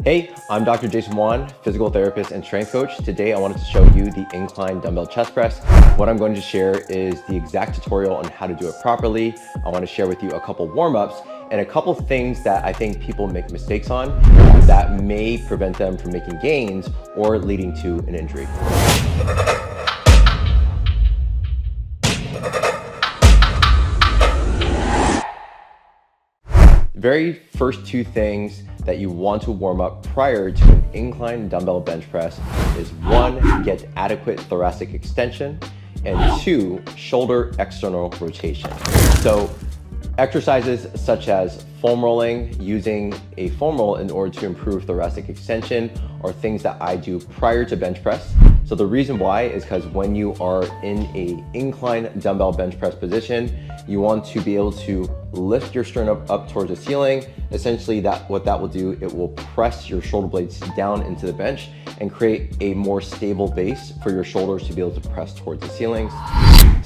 Hey, I'm Dr. Jason Wan, physical therapist and strength coach. Today I wanted to show you the incline dumbbell chest press. What I'm going to share is the exact tutorial on how to do it properly. I want to share with you a couple warm-ups and a couple things that I think people make mistakes on that may prevent them from making gains or leading to an injury. Very first two things that you want to warm up prior to an incline dumbbell bench press is one, get adequate thoracic extension, and two, shoulder external rotation. So exercises such as foam rolling, using a foam roll in order to improve thoracic extension are things that I do prior to bench press. So the reason why is because when you are in a incline dumbbell bench press position, you want to be able to lift your sternum up towards the ceiling. Essentially, what that will do, it will press your shoulder blades down into the bench and create a more stable base for your shoulders to be able to press towards the ceilings.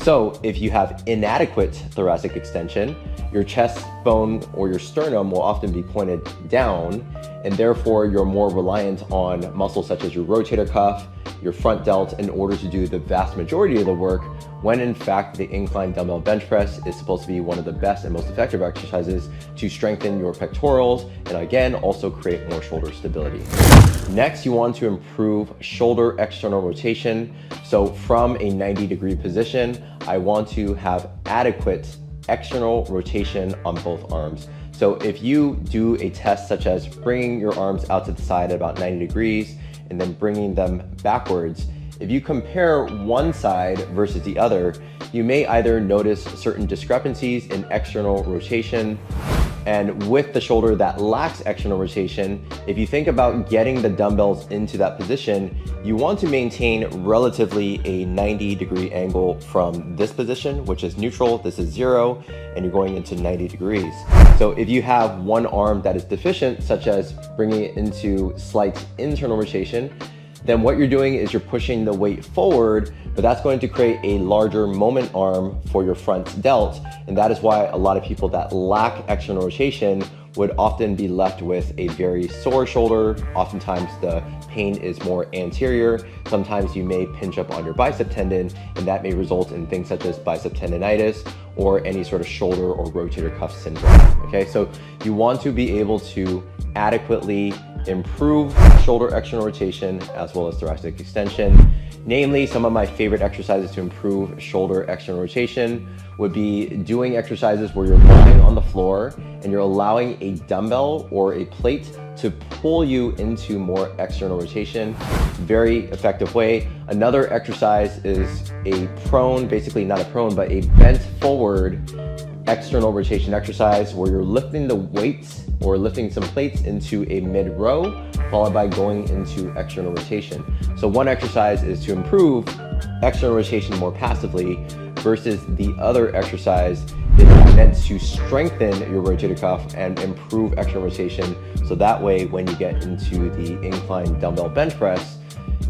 So if you have inadequate thoracic extension, your chest bone or your sternum will often be pointed down, and therefore you're more reliant on muscles such as your rotator cuff, your front delt in order to do the vast majority of the work, when in fact the incline dumbbell bench press is supposed to be one of the best and most effective exercises to strengthen your pectorals and again also create more shoulder stability. Next, you want to improve shoulder external rotation. So from a 90-degree position, I want to have adequate external rotation on both arms. So if you do a test such as bringing your arms out to the side at about 90 degrees and then bringing them backwards, if you compare one side versus the other, you may either notice certain discrepancies in external rotation. And with the shoulder that lacks external rotation, if you think about getting the dumbbells into that position, you want to maintain relatively a 90-degree angle from this position, which is neutral, this is 0, and you're going into 90 degrees. So if you have one arm that is deficient, such as bringing it into slight internal rotation, then what you're doing is you're pushing the weight forward, but that's going to create a larger moment arm for your front delt. And that is why a lot of people that lack external rotation would often be left with a very sore shoulder. Oftentimes the pain is more anterior. Sometimes you may pinch up on your bicep tendon, and that may result in things such as bicep tendonitis or any sort of shoulder or rotator cuff syndrome. Okay, so you want to be able to adequately improve shoulder external rotation as well as thoracic extension. Namely, some of my favorite exercises to improve shoulder external rotation would be doing exercises where you're lying on the floor and you're allowing a dumbbell or a plate to pull you into more external rotation. Very effective way. Another exercise is a prone, basically not a prone, but a bent forward external rotation exercise where you're lifting the weights or lifting some plates into a mid row, followed by going into external rotation. So one exercise is to improve external rotation more passively versus the other exercise is meant to strengthen your rotator cuff and improve external rotation. So that way, when you get into the incline dumbbell bench press,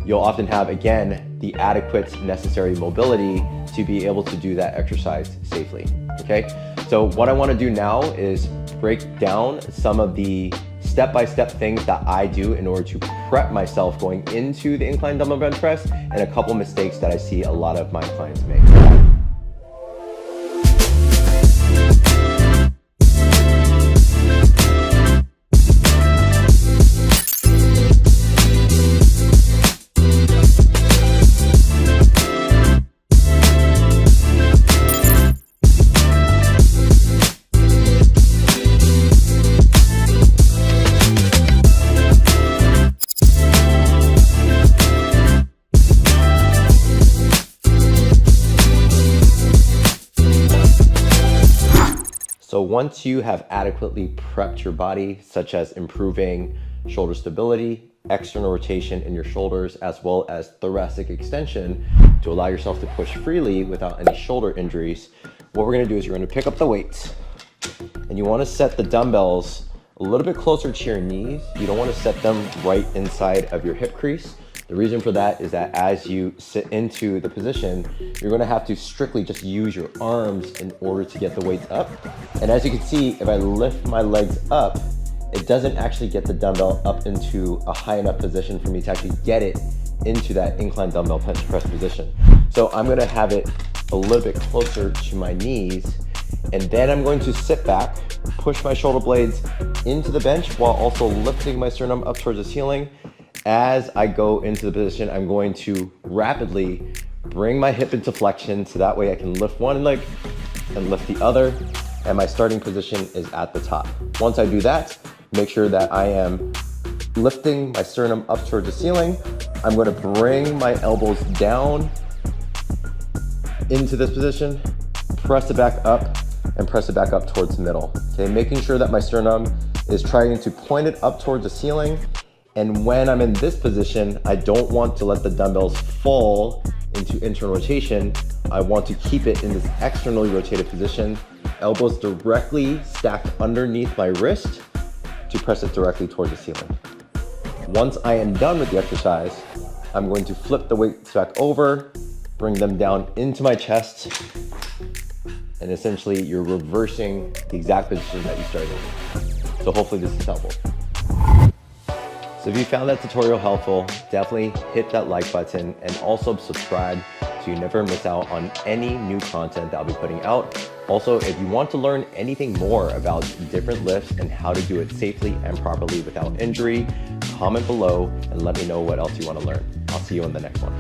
you'll often have, again, the adequate necessary mobility to be able to do that exercise safely, okay? So what I wanna do now is break down some of the step-by-step things that I do in order to prep myself going into the incline dumbbell bench press and a couple mistakes that I see a lot of my clients make. So once you have adequately prepped your body, such as improving shoulder stability, external rotation in your shoulders, as well as thoracic extension to allow yourself to push freely without any shoulder injuries, what we're gonna do is you're gonna pick up the weights and you wanna set the dumbbells a little bit closer to your knees. You don't wanna set them right inside of your hip crease. The reason for that is that as you sit into the position, you're gonna have to strictly just use your arms in order to get the weights up. And as you can see, if I lift my legs up, it doesn't actually get the dumbbell up into a high enough position for me to actually get it into that incline dumbbell bench press position. So I'm gonna have it a little bit closer to my knees, and then I'm going to sit back, push my shoulder blades into the bench while also lifting my sternum up towards the ceiling. As I go into the position, I'm going to rapidly bring my hip into flexion so that way I can lift one leg and lift the other, and my starting position is at the top. Once I do that, make sure that I am lifting my sternum up towards the ceiling. I'm going to bring my elbows down into this position, press it back up, and press it back up towards the middle. Okay, making sure that my sternum is trying to point it up towards the ceiling. And when I'm in this position, I don't want to let the dumbbells fall into internal rotation. I want to keep it in this externally rotated position, elbows directly stacked underneath my wrist to press it directly towards the ceiling. Once I am done with the exercise, I'm going to flip the weights back over, bring them down into my chest, and essentially you're reversing the exact position that you started in. So hopefully this is helpful. So if you found that tutorial helpful, definitely hit that like button and also subscribe so you never miss out on any new content that I'll be putting out. Also, if you want to learn anything more about different lifts and how to do it safely and properly without injury, comment below and let me know what else you want to learn. I'll see you in the next one.